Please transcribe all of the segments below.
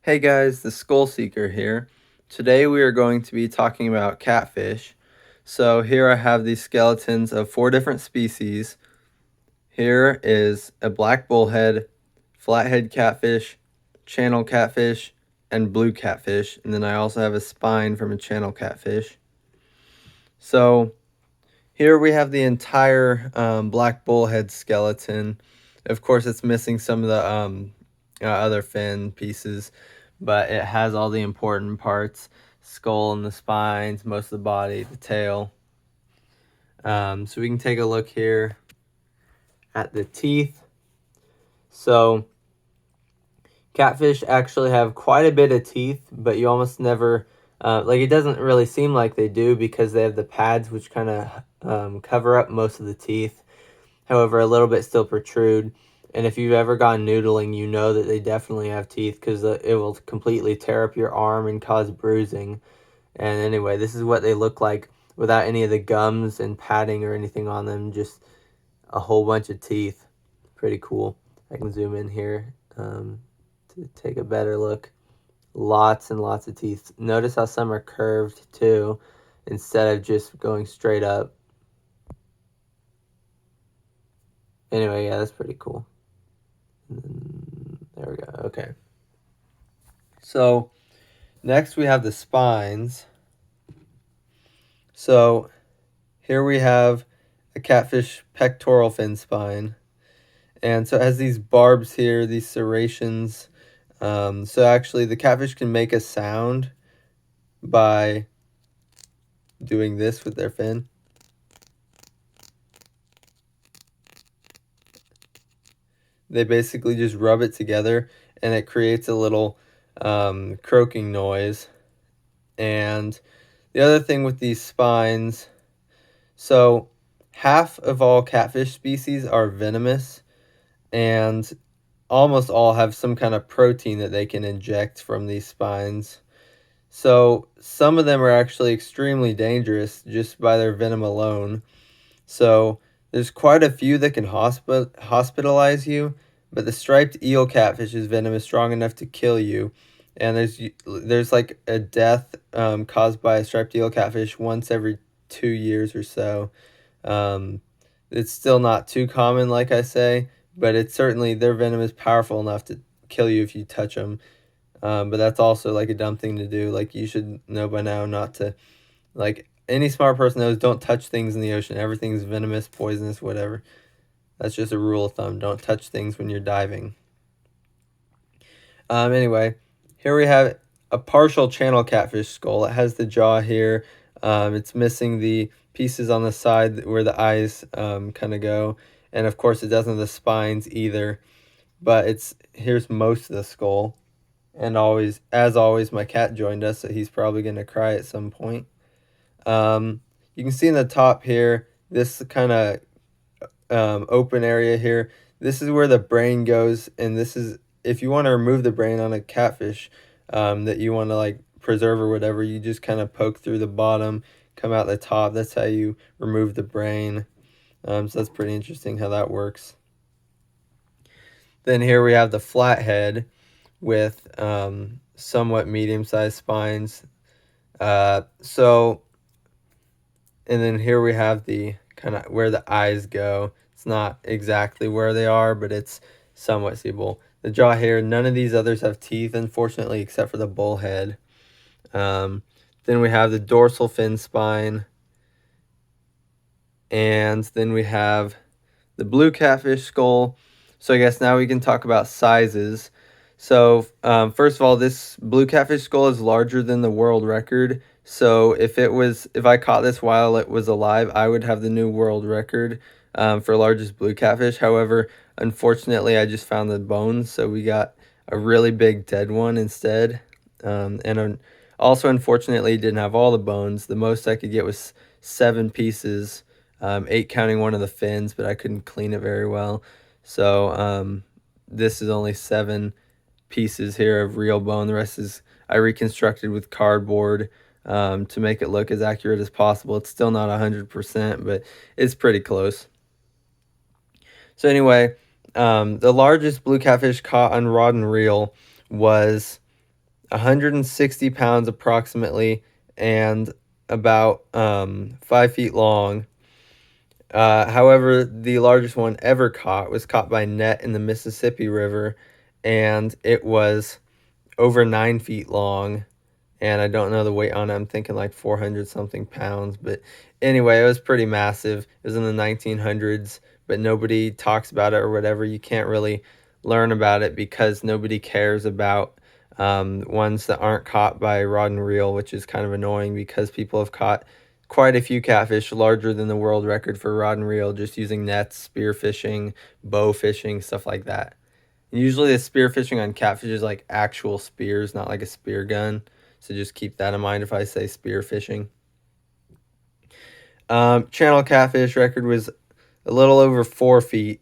Hey guys, the Skull Seeker here. Today we are going to be talking about catfish. So here I have these skeletons of 4 different species. Here is a black bullhead, flathead catfish, channel catfish, and blue catfish. And then I also have a spine from a channel catfish. So here we have the entire black bullhead skeleton. Of course, it's missing some of the other fin pieces, but it has all the important parts: skull and the spines, most of the body, the tail. So we can take a look here at the teeth. So catfish actually have quite a bit of teeth, but you almost never, it doesn't really seem like they do because they have the pads which kind of cover up most of the teeth. However, a little bit still protrude. And if you've ever gone noodling, you know that they definitely have teeth because it will completely tear up your arm and cause bruising. And anyway, this is what they look like without any of the gums and padding or anything on them, just a whole bunch of teeth. Pretty cool. I can zoom in here to take a better look. Lots and lots of teeth. Notice how some are curved too, instead of just going straight up. Anyway, yeah, that's pretty cool. There we go. Okay. So next we have the spines. So here we have a catfish pectoral fin spine. And so it has these barbs here, these serrations. So actually the catfish can make a sound by doing this with their fin. They basically just rub it together and it creates a little croaking noise. And the other thing with these spines, so half of all catfish species are venomous, and almost all have some kind of protein that they can inject from these spines. So some of them are actually extremely dangerous just by their venom alone. So there's quite a few that can hospitalize you, but the striped eel catfish's venom is strong enough to kill you. And there's like a death caused by a striped eel catfish once every 2 years or so. It's still not too common, like I say, but it's certainly, their venom is powerful enough to kill you if you touch them. But that's also like a dumb thing to do. Like, you should know by now not to, like, any smart person knows, don't touch things in the ocean. Everything's venomous, poisonous, whatever. That's just a rule of thumb. Don't touch things when you're diving. Anyway, here we have a partial channel catfish skull. It has the jaw here. It's missing the pieces on the side where the eyes kind of go. And of course, it doesn't have the spines either. But here's most of the skull. And as always, my cat joined us, so he's probably going to cry at some point. You can see in the top here, this kind of open area here. This is where the brain goes, and this is, if you want to remove the brain on a catfish that you want to like preserve or whatever, you just kind of poke through the bottom, come out the top. That's how you remove the brain. So that's pretty interesting how that works. Then here we have the flathead with somewhat medium-sized spines. And then here we have the kind of where the eyes go. It's not exactly where they are, but it's somewhat seeable. The jaw here, none of these others have teeth, unfortunately, except for the bullhead. Then we have the dorsal fin spine. And then we have the blue catfish skull. So I guess now we can talk about sizes. So first of all, this blue catfish skull is larger than the world record. So if I caught this while it was alive, I would have the new world record for largest blue catfish. However, unfortunately, I just found the bones, so we got a really big dead one instead. Also, unfortunately, it didn't have all the bones. The most I could get was 7 pieces, 8 counting one of the fins, but I couldn't clean it very well. So this is only 7 pieces here of real bone. The rest is I reconstructed with cardboard to make it look as accurate as possible. It's still not 100%, but it's pretty close. So anyway, the largest blue catfish caught on rod and reel was 160 pounds approximately, and about 5 feet long. However, the largest one ever caught was caught by net in the Mississippi River, and it was over 9 feet long. And I don't know the weight on it. I'm thinking like 400 something pounds. But anyway, it was pretty massive. It was in the 1900s, but nobody talks about it or whatever. You can't really learn about it because nobody cares about ones that aren't caught by rod and reel, which is kind of annoying because people have caught quite a few catfish larger than the world record for rod and reel just using nets, spear fishing, bow fishing, stuff like that. Usually the spear fishing on catfish is like actual spears, not like a spear gun. So just keep that in mind if I say spear fishing. Channel catfish record was a little over 4 feet,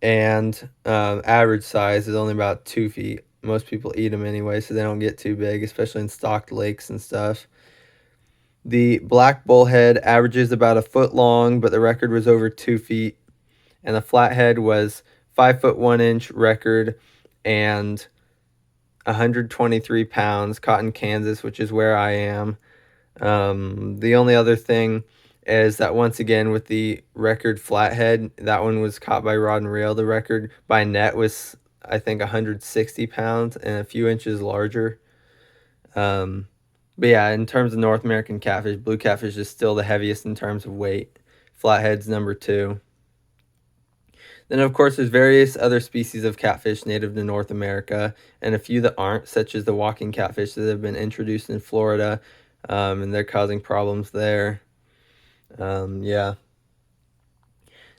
and average size is only about 2 feet. Most people eat them anyway, so they don't get too big, especially in stocked lakes and stuff. The black bullhead averages about a foot long, but the record was over 2 feet. And the flathead was 5 foot 1 inch record and 123 pounds, caught in Kansas, which is where I am. The only other thing is that once again with the record flathead, that one was caught by rod and reel. The record by net was, I think, 160 pounds and a few inches larger. But yeah, in terms of North American catfish, blue catfish is still the heaviest in terms of weight. Flathead's number 2. Then, of course, there's various other species of catfish native to North America, and a few that aren't, such as the walking catfish that have been introduced in Florida, and they're causing problems there. Yeah.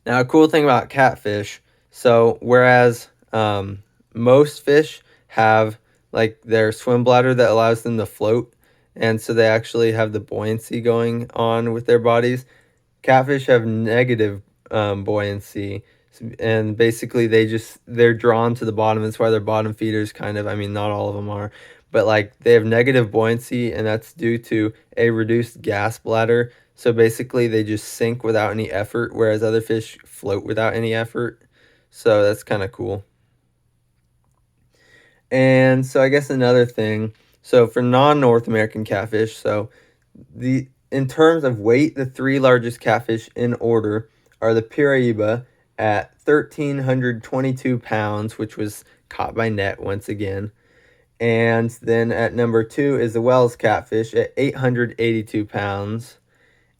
Now, a cool thing about catfish, so whereas most fish have like their swim bladder that allows them to float, and so they actually have the buoyancy going on with their bodies, catfish have negative buoyancy, and basically they're drawn to the bottom. That's why they're bottom feeders, kind of. I mean, not all of them are, but like they have negative buoyancy, and that's due to a reduced gas bladder. So basically they just sink without any effort, whereas other fish float without any effort. So that's kind of cool. And so I guess another thing, so for non-North American catfish, so the in terms of weight, the 3 largest catfish in order are the Piraiba at 1,322 pounds, which was caught by net once again. And then at number 2 is the Wels Catfish at 882 pounds.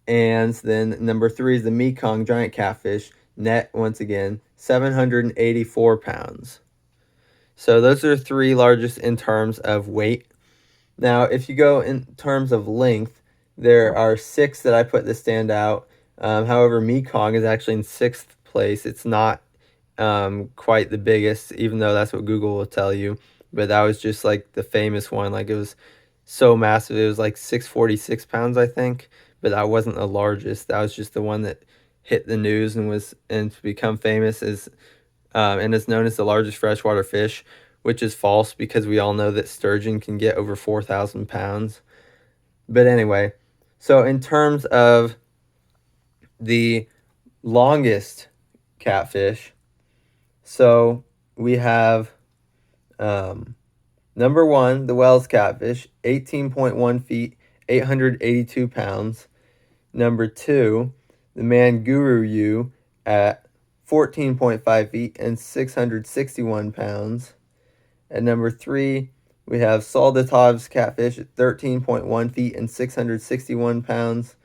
And then number 3 is the Mekong Giant Catfish, net once again, 784 pounds. So those are the 3 largest in terms of weight. Now, if you go in terms of length, there are 6 that I put that stand out. However, Mekong is actually in 6th place. It's not quite the biggest, even though that's what Google will tell you. But that was just like the famous one. Like it was so massive. It was like 646 pounds, I think. But that wasn't the largest. That was just the one that hit the news and to become famous and is known as the largest freshwater fish, which is false because we all know that sturgeon can get over 4,000 pounds. But anyway, so in terms of the longest catfish, so we have number 1, the Wels Catfish, 18.1 feet, 882 pounds. Number 2, the Manguru at 14.5 feet and 661 pounds. At number 3, we have Soldatov's Catfish at 13.1 feet and 661 pounds.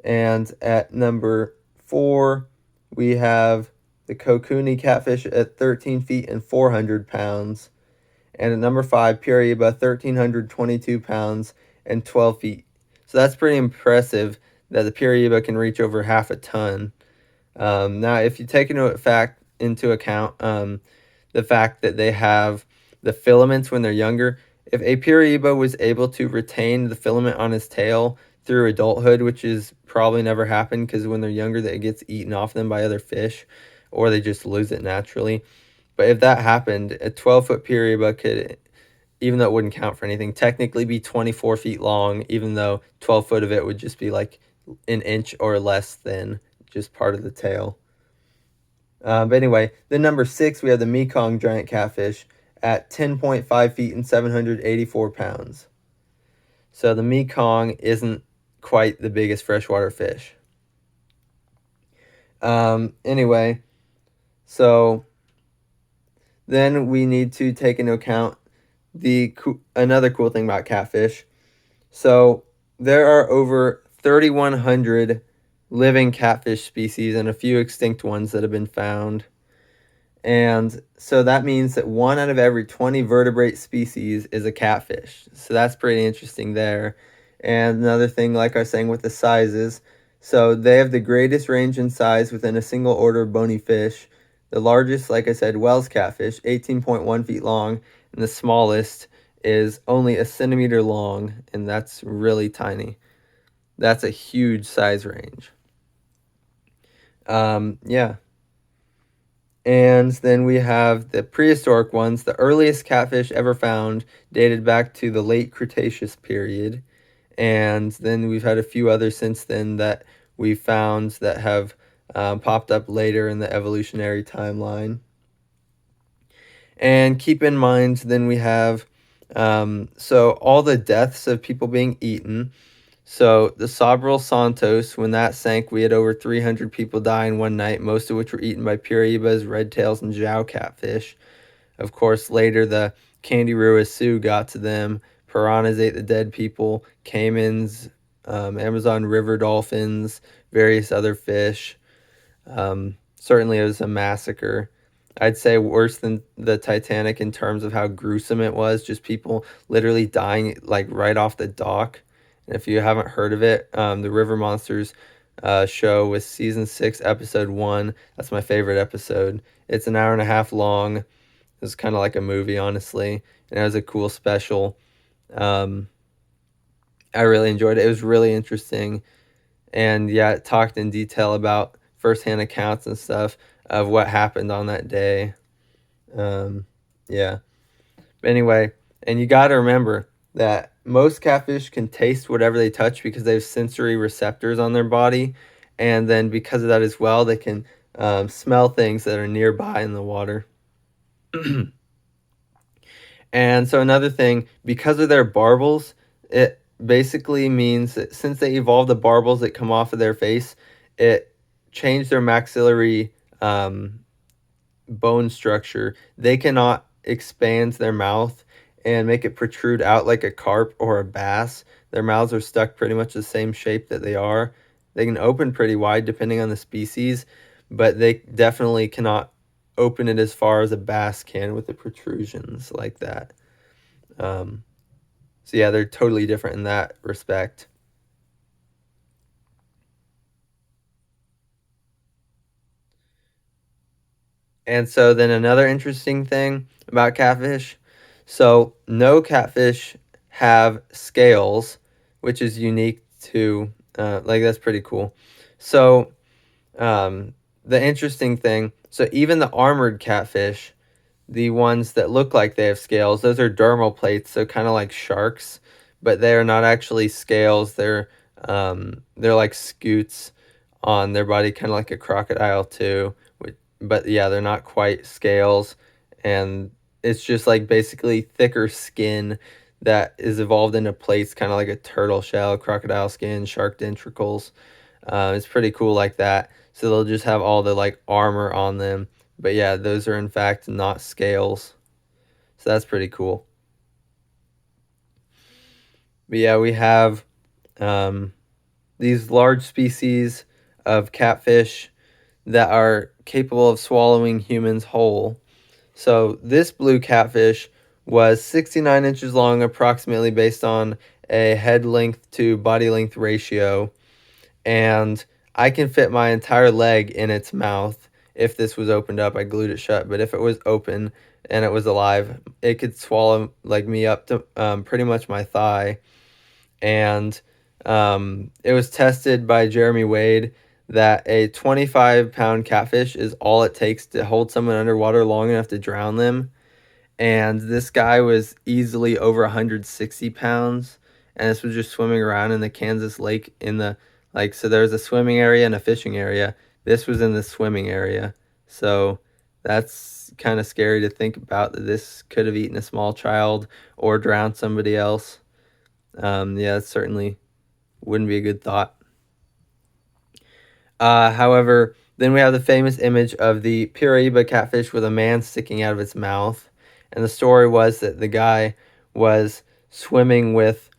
And at number 4, we have the Kokanee Catfish at 13 feet and 400 pounds. And at number 5, Piraiba, 1,322 pounds and 12 feet. So that's pretty impressive that the Piraiba can reach over half a ton. Now, if you take into account the fact that they have the filaments when they're younger, if a Piraiba was able to retain the filament on his tail through adulthood, which is probably never happened because when they're younger, that it gets eaten off them by other fish, or they just lose it naturally. But if that happened, a 12-foot Piraiba could, even though it wouldn't count for anything, technically be 24 feet long, even though 12 foot of it would just be like an inch or less than just part of the tail. But anyway, then number 6, we have the Mekong Giant Catfish at 10.5 feet and 784 pounds. So the Mekong isn't quite the biggest freshwater fish. Anyway, so then we need to take into account another cool thing about catfish. So there are over 3,100 living catfish species and a few extinct ones that have been found. And so that means that 1 out of every 20 vertebrate species is a catfish. So that's pretty interesting there. And another thing, like I was saying with the sizes, so they have the greatest range in size within a single order of bony fish. The largest, like I said, Wels Catfish, 18.1 feet long, and the smallest is only a centimeter long, and that's really tiny. That's a huge size range. Yeah. And then we have the prehistoric ones. The earliest catfish ever found dated back to the late Cretaceous period. And then we've had a few others since then that we found that have popped up later in the evolutionary timeline. And keep in mind, then we have so all the deaths of people being eaten. So the Sobral Santos, when that sank, we had over 300 people die in one night, most of which were eaten by Piraibas, redtails, and Jow catfish. Of course, later the Candiru Sioux got to them. Piranhas ate the dead people. Caimans, Amazon river dolphins, various other fish. Certainly it was a massacre. I'd say worse than the Titanic in terms of how gruesome it was. Just people literally dying like right off the dock. And if you haven't heard of it, the River Monsters show was season 6, episode 1. That's my favorite episode. It's an hour and a half long. It was kind of like a movie, honestly, and it was a cool special. I really enjoyed it. It was really interesting, and yeah, it talked in detail about firsthand accounts and stuff of what happened on that day. Yeah. But anyway, and you got to remember that most catfish can taste whatever they touch because they have sensory receptors on their body, and then because of that as well, they can smell things that are nearby in the water. And so another thing, because of their barbels, it basically means that since they evolved the barbels that come off of their face, it changed their maxillary bone structure. They cannot expand their mouth and make it protrude out like a carp or a bass. Their mouths are stuck pretty much the same shape that they are. They can open pretty wide depending on the species, but they definitely cannot open it as far as a bass can with the protrusions like that. So yeah, they're totally different in that respect. And so then another interesting thing about catfish, so no catfish have scales, which is unique to like that's pretty cool. So the interesting thing, so even the armored catfish, the ones that look like they have scales, those are dermal plates, so kind of like sharks, but they are not actually scales. They're like scutes on their body, kind of like a crocodile too. But yeah, they're not quite scales, and it's just like basically thicker skin that is evolved into plates, kind of like a turtle shell, crocodile skin, shark dentricles. It's pretty cool like that. So they'll just have all the like armor on them. But yeah, those are in fact not scales. So that's pretty cool. But yeah, we have these large species of catfish that are capable of swallowing humans whole. So this blue catfish was 69 inches long, approximately based on a head length to body length ratio. And I can fit my entire leg in its mouth. If this was opened up, I glued it shut. But if it was open and it was alive, it could swallow like me up to pretty much my thigh. And it was tested by Jeremy Wade that a 25-pound catfish is all it takes to hold someone underwater long enough to drown them. And this guy was easily over 160 pounds. And this was just swimming around in the Kansas Lake in the, like, so there's a swimming area and a fishing area. This was in the swimming area. So that's, it's kind of scary to think about that this could have eaten a small child or drowned somebody else. Yeah, it certainly wouldn't be a good thought. However, then we have the famous image of the Piraiba catfish with a man sticking out of its mouth. And the story was that the guy was swimming with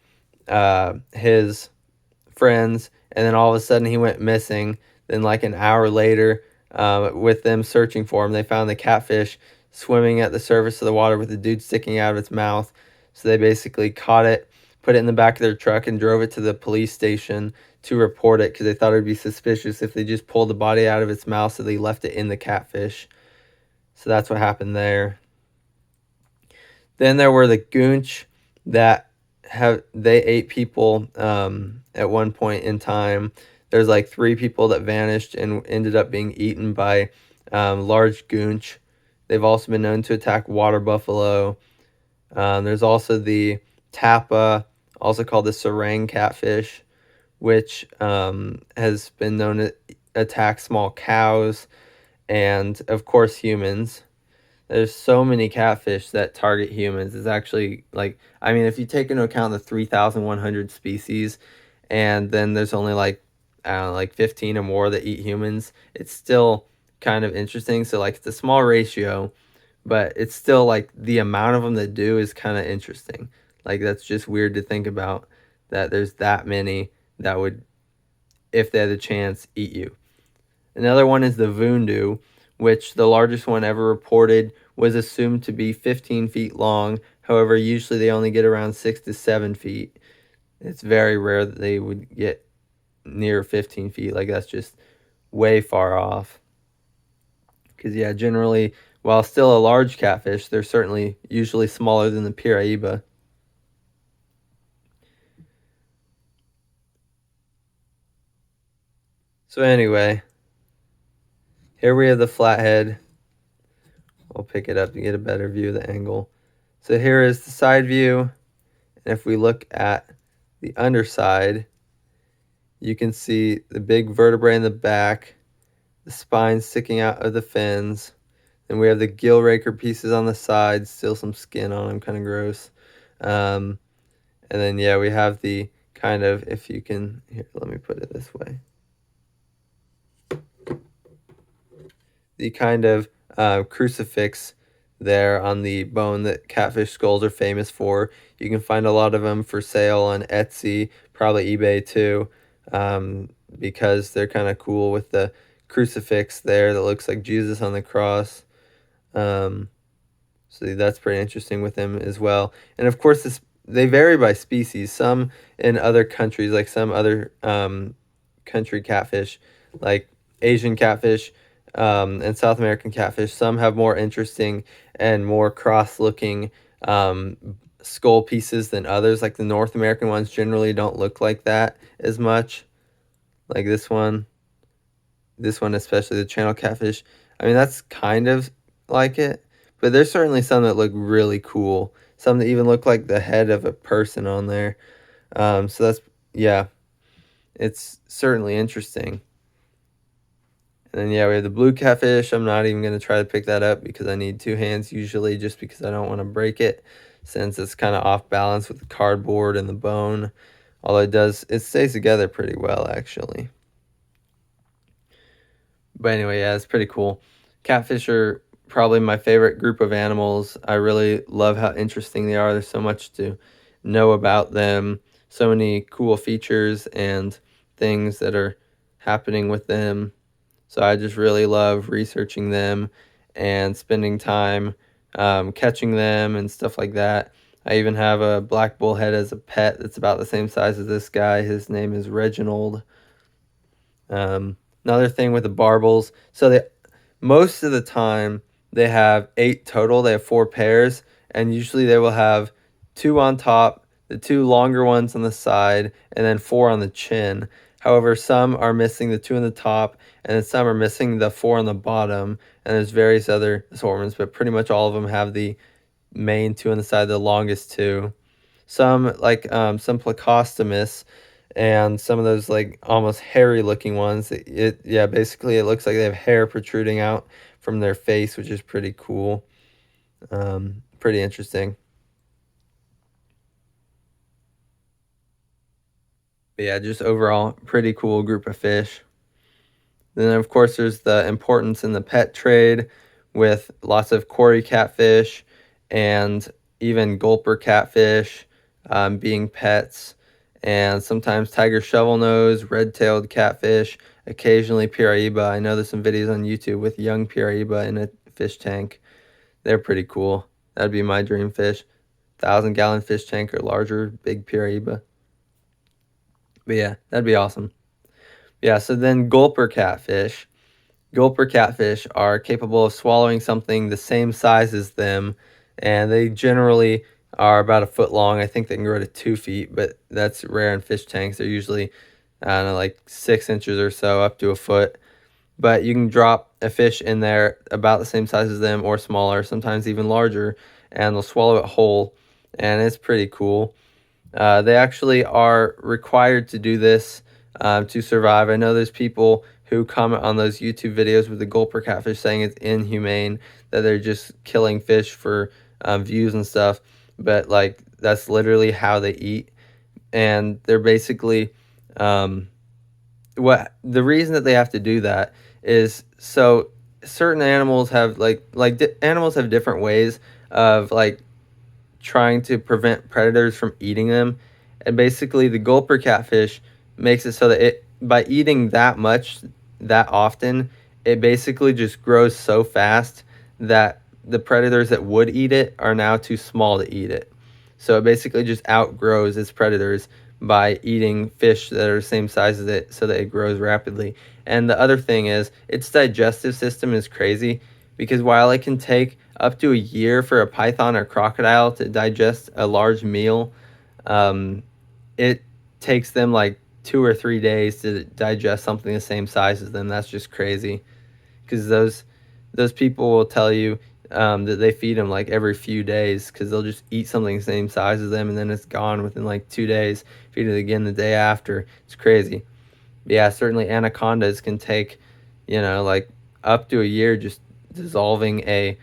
his friends, and then all of a sudden he went missing. Then, like an hour later, with them searching for him, they found the catfish swimming at the surface of the water with the dude sticking out of its mouth. So they basically caught it, put it in the back of their truck, and drove it to the police station to report it because they thought it would be suspicious if they just pulled the body out of its mouth, so they left it in the catfish. So that's what happened there. Then there were the Goonch that they ate people at one point in time. There's like 3 people that vanished and ended up being eaten by large Goonch. They've also been known to attack water buffalo. There's also the Tapah, also called the serang catfish, which has been known to attack small cows and, of course, humans. There's so many catfish that target humans. It's actually like, I mean, if you take into account the 3,100 species, and then there's only like, I don't know, like 15 or more that eat humans, it's still kind of interesting. So like, it's a small ratio, but it's still like the amount of them that do is kind of interesting. Like, that's just weird to think about, that there's that many that would, if they had the chance, eat you. Another one is the voodoo, which the largest one ever reported was assumed to be 15 feet long. However, usually they only get around 6 to 7 feet. It's very rare that they would get near 15 feet. Like, that's just way far off. Because, yeah, generally, while still a large catfish, they're certainly usually smaller than the Piraiba. So anyway, here we have the flathead. I'll pick it up to get a better view of the angle. So here is the side view, and if we look at the underside, you can see the big vertebrae in the back, the spine sticking out of the fins, and we have the gill raker pieces on the side, still some skin on them, kind of gross. And then, yeah, we have the kind of, if you can, here, let me put it this way. The kind of crucifix there on the bone that catfish skulls are famous for. You can find a lot of them for sale on Etsy, probably eBay too, because they're kind of cool with the crucifix there that looks like Jesus on the cross. So that's pretty interesting with them as well. And of course, they vary by species. Some in other countries, like some other country catfish, like Asian catfish, and South American catfish, some have more interesting and more cross-looking skull pieces than others. Like the North American ones generally don't look like that as much. Like this one especially, the channel catfish. I mean, that's kind of like it, but there's certainly some that look really cool. Some that even look like the head of a person on there. So that's, yeah, it's certainly interesting. And then, yeah, we have the blue catfish. I'm not even going to try to pick that up because I need 2 hands usually, just because I don't want to break it, since it's kind of off balance with the cardboard and the bone. Although it stays together pretty well, actually. But anyway, yeah, it's pretty cool. Catfish are probably my favorite group of animals. I really love how interesting they are. There's so much to know about them, so many cool features and things that are happening with them. So I just really love researching them and spending time catching them and stuff like that. I even have a black bullhead as a pet that's about the same size as this guy. His name is Reginald. Another thing with the barbels, so most of the time they have 8 total. They have 4 pairs, and usually they will have 2 on top, the 2 longer ones on the side, and then 4 on the chin. However, some are missing the 2 on the top, and then some are missing the 4 on the bottom, and there's various other assortments, but pretty much all of them have the main 2 on the side, the longest 2. Some, like some Plecostomus, and some of those like almost hairy looking ones, yeah, basically it looks like they have hair protruding out from their face, which is pretty cool. Pretty interesting. But yeah, just overall, pretty cool group of fish. Then, of course, there's the importance in the pet trade with lots of quarry catfish and even gulper catfish being pets, and sometimes tiger shovelnose, red-tailed catfish, occasionally Piraiba. I know there's some videos on YouTube with young Piraiba in a fish tank. They're pretty cool. That'd be my dream fish. 1,000-gallon fish tank or larger, big Piraiba. But yeah, that'd be awesome. Yeah, so then gulper catfish. Gulper catfish are capable of swallowing something the same size as them, and they generally are about a foot long. I think they can grow to 2 feet, but that's rare in fish tanks. They're usually, I don't know, like 6 inches or so, up to a foot. But you can drop a fish in there about the same size as them or smaller, sometimes even larger, and they'll swallow it whole, and it's pretty cool. They actually are required to do this to survive. I know there's people who comment on those YouTube videos with the gulper catfish saying it's inhumane, that they're just killing fish for views and stuff. But like that's literally how they eat, and they're basically what the reason that they have to do that is so certain animals have animals have different ways of like trying to prevent predators from eating them. And basically, the gulper catfish makes it so that it, by eating that much, that often, it basically just grows so fast that the predators that would eat it are now too small to eat it. So it basically just outgrows its predators by eating fish that are the same size as it so that it grows rapidly. And the other thing is, its digestive system is crazy because while it can take up to a year for a python or crocodile to digest a large meal, it takes them like 2 or 3 days to digest something the same size as them. That's just crazy because those people will tell you that they feed them like every few days because they'll just eat something the same size as them and then it's gone within like 2 days. Feed it again the day after. It's crazy. But yeah, certainly anacondas can take, like up to a year just dissolving a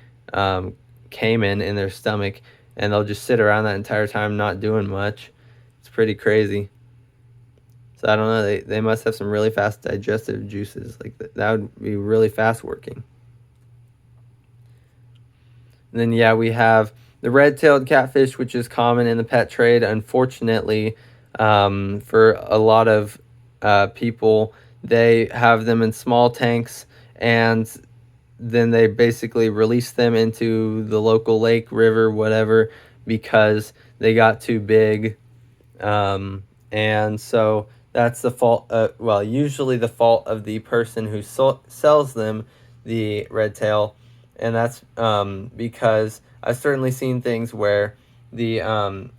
caiman in their stomach, and they'll just sit around that entire time not doing much. It's pretty crazy. So I don't know, they must have some really fast digestive juices. Like that would be really fast working. And then yeah, we have the red-tailed catfish, which is common in the pet trade. Unfortunately, for a lot of people, they have them in small tanks, and then they basically release them into the local lake, river, whatever, because they got too big. And so that's the fault, usually the fault of the person who sells them, the red tail. And that's because I've certainly seen things where the owner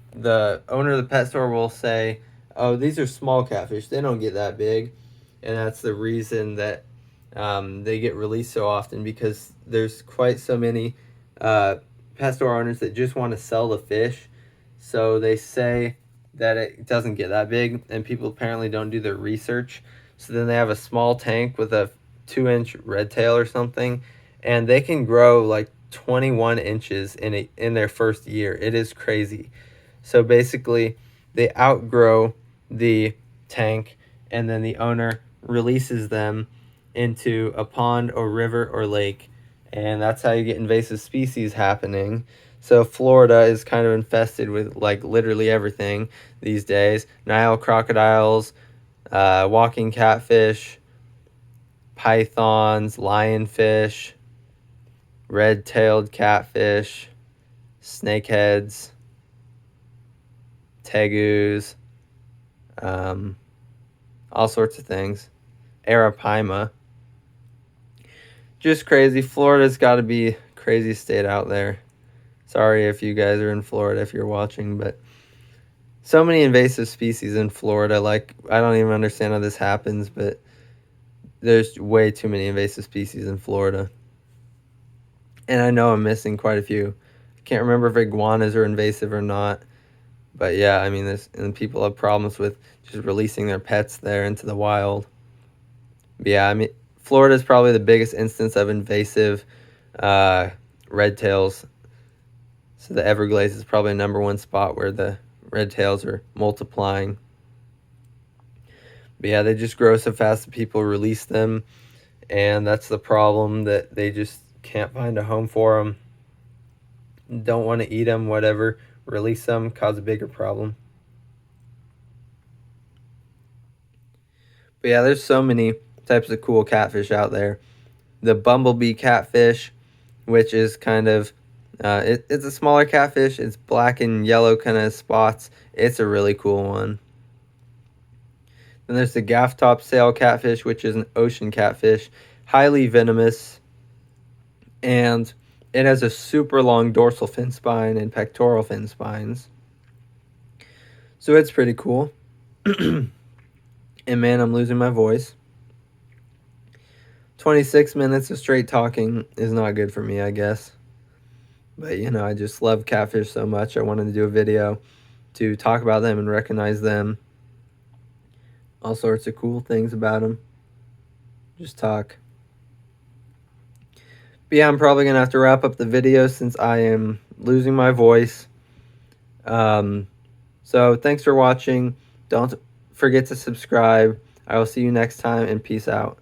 of the pet store will say, oh, these are small catfish, they don't get that big. And that's the reason that they get released so often, because there's quite so many pet store owners that just want to sell the fish. So they say that it doesn't get that big, and people apparently don't do their research. So then they have a small tank with a 2-inch red tail or something, and they can grow like 21 inches in their first year. It is crazy. So basically, they outgrow the tank, and then the owner releases them into a pond or river or lake, and that's how you get invasive species happening. So Florida is kind of infested with like literally everything these days. Nile crocodiles, walking catfish, pythons, lionfish, red-tailed catfish, snakeheads, tegus, all sorts of things. Arapaima. Just crazy. Florida's got to be a crazy state out there. Sorry if you guys are in Florida, if you're watching, but so many invasive species in Florida. Like, I don't even understand how this happens, but there's way too many invasive species in Florida. And I know I'm missing quite a few. I can't remember if iguanas are invasive or not. But yeah, I mean, and people have problems with just releasing their pets there into the wild. But yeah, I mean, Florida is probably the biggest instance of invasive red tails. So the Everglades is probably #1 spot where the red tails are multiplying. But yeah, they just grow so fast that people release them, and that's the problem, that they just can't find a home for them. Don't want to eat them, whatever. Release them, cause a bigger problem. But yeah, there's so many types of cool catfish out there. The bumblebee catfish, which is kind of it's a smaller catfish. It's black and yellow kind of spots. It's a really cool one. Then there's the gaff top sail catfish, which is an ocean catfish, highly venomous, and it has a super long dorsal fin spine and pectoral fin spines. So it's pretty cool. And man, I'm losing my voice. 26 minutes of straight talking is not good for me, I guess. But, you know, I just love catfish so much. I wanted to do a video to talk about them and recognize them. All sorts of cool things about them. Just talk. But yeah, I'm probably going to have to wrap up the video since I am losing my voice. So thanks for watching. Don't forget to subscribe. I will see you next time, and peace out.